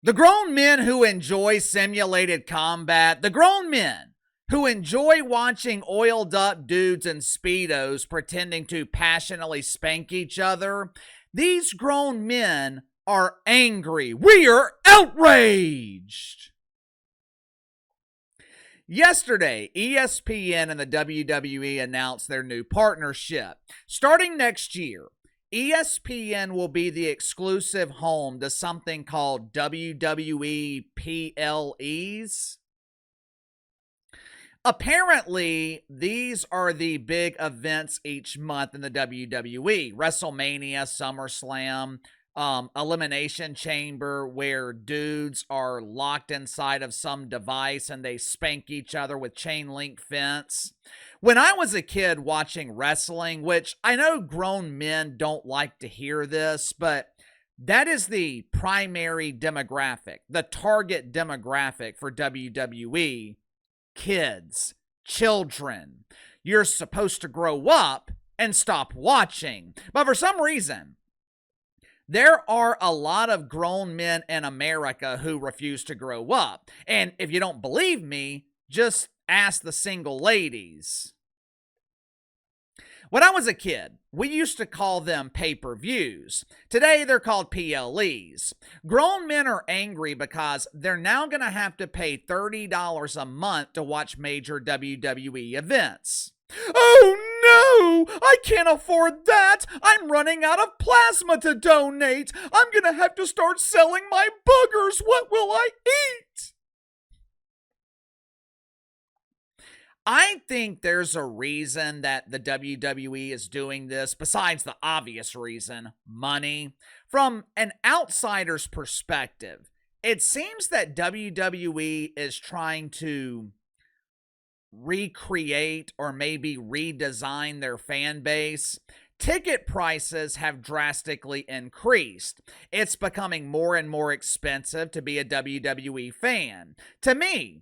The grown men who enjoy simulated combat, the grown men who enjoy watching oiled up dudes in Speedos pretending to passionately spank each other, these grown men are angry. We are outraged. Yesterday, ESPN and the WWE announced their new partnership. Starting next year, ESPN will be the exclusive home to something called WWE PLEs. Apparently, these are the big events each month in the WWE. WrestleMania, SummerSlam, Elimination Chamber, where dudes are locked inside of some device and they spank each other with chain link fence. When I was a kid watching wrestling, which I know grown men don't like to hear this, but that is the primary demographic, the target demographic for WWE. Kids, children. You're supposed to grow up and stop watching. But for some reason, there are a lot of grown men in America who refuse to grow up. And if you don't believe me, just ask the single ladies. When I was a kid, we used to call them pay-per-views. Today, they're called PLEs. Grown men are angry because they're now going to have to pay $30 a month to watch major WWE events. Oh no! I can't afford that! I'm running out of plasma to donate! I'm going to have to start selling my boogers! What will I eat? I think there's a reason that the WWE is doing this, besides the obvious reason, money. From an outsider's perspective, it seems that WWE is trying to recreate or maybe redesign their fan base. Ticket prices have drastically increased. It's becoming more and more expensive to be a WWE fan. To me,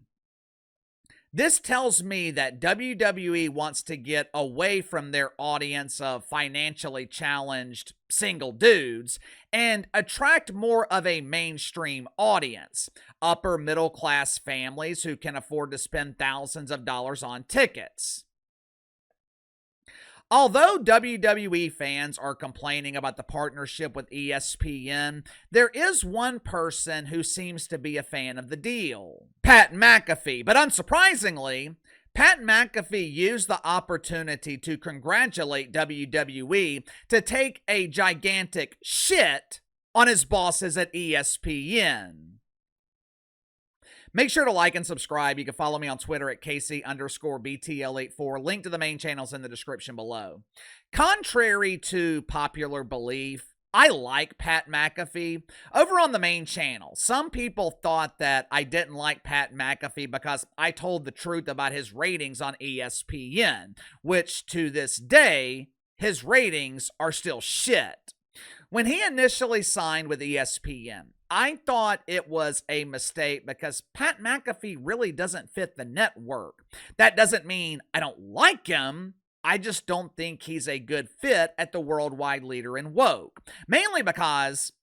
this tells me that WWE wants to get away from their audience of financially challenged single dudes and attract more of a mainstream audience, upper middle class families who can afford to spend thousands of dollars on tickets. Although WWE fans are complaining about the partnership with ESPN, there is one person who seems to be a fan of the deal, Pat McAfee. But unsurprisingly, Pat McAfee used the opportunity to congratulate WWE to take a gigantic shit on his bosses at ESPN. Make sure to like and subscribe. You can follow me on Twitter at KC_BTL84. Link to the main channels in the description below. Contrary to popular belief, I like Pat McAfee. Over on the main channel, some people thought that I didn't like Pat McAfee because I told the truth about his ratings on ESPN, which to this day, his ratings are still shit. When he initially signed with ESPN, I thought it was a mistake because Pat McAfee really doesn't fit the network. That doesn't mean I don't like him. I just don't think he's a good fit at the worldwide leader in woke. Mainly because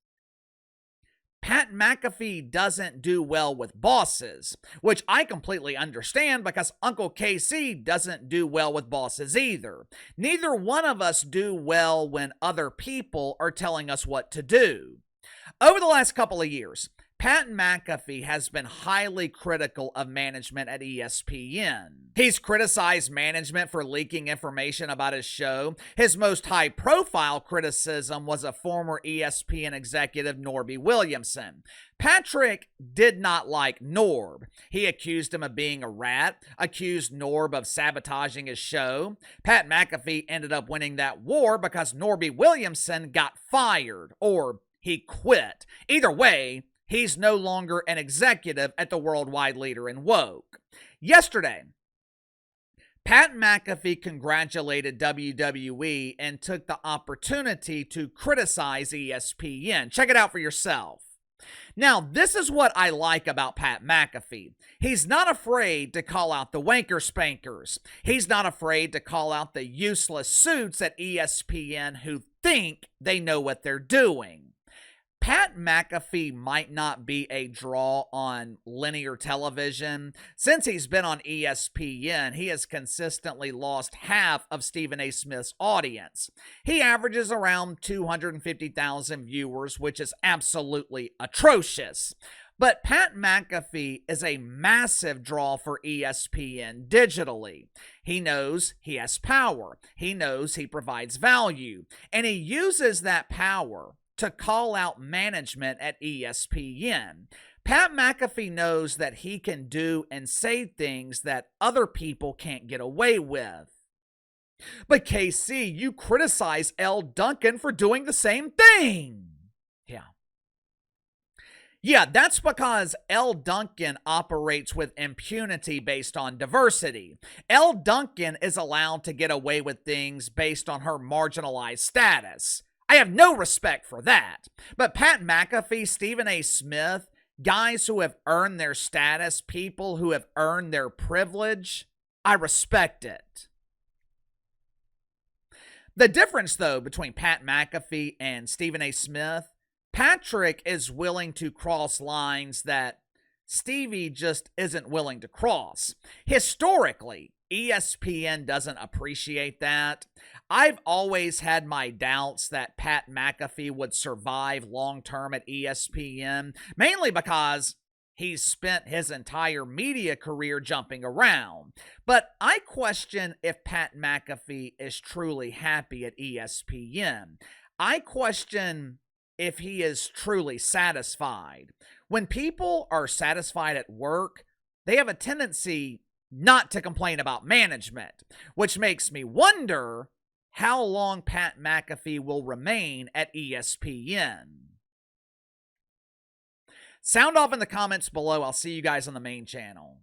Pat McAfee doesn't do well with bosses, which I completely understand because Uncle KC doesn't do well with bosses either. Neither one of us do well when other people are telling us what to do. Over the last couple of years, Pat McAfee has been highly critical of management at ESPN. He's criticized management for leaking information about his show. His most high-profile criticism was a former ESPN executive, Norby Williamson. Patrick did not like Norb. He accused him of being a rat, accused Norb of sabotaging his show. Pat McAfee ended up winning that war because Norby Williamson got fired, or he quit. Either way, he's no longer an executive at the worldwide leader in woke. Yesterday, Pat McAfee congratulated WWE and took the opportunity to criticize ESPN. Check it out for yourself. Now, this is what I like about Pat McAfee. He's not afraid to call out the wanker spankers. He's not afraid to call out the useless suits at ESPN who think they know what they're doing. Pat McAfee might not be a draw on linear television. Since he's been on ESPN, he has consistently lost half of Stephen A. Smith's audience. He averages around 250,000 viewers, which is absolutely atrocious. But Pat McAfee is a massive draw for ESPN digitally. He knows he has power. He knows he provides value. And he uses that power to call out management at ESPN. Pat McAfee knows that he can do and say things that other people can't get away with. But KC, you criticize L. Duncan for doing the same thing. Yeah, that's because L. Duncan operates with impunity based on diversity. L. Duncan is allowed to get away with things based on her marginalized status. I have no respect for that. But Pat McAfee, Stephen A. Smith, guys who have earned their status, people who have earned their privilege, I respect it. The difference, though, between Pat McAfee and Stephen A. Smith, Patrick is willing to cross lines that Stevie just isn't willing to cross. Historically, ESPN doesn't appreciate that. I've always had my doubts that Pat McAfee would survive long-term at ESPN, mainly because he's spent his entire media career jumping around. But I question if Pat McAfee is truly happy at ESPN. I question if he is truly satisfied. When people are satisfied at work, they have a tendency not to complain about management, which makes me wonder how long Pat McAfee will remain at ESPN. Sound off in the comments below. I'll see you guys on the main channel.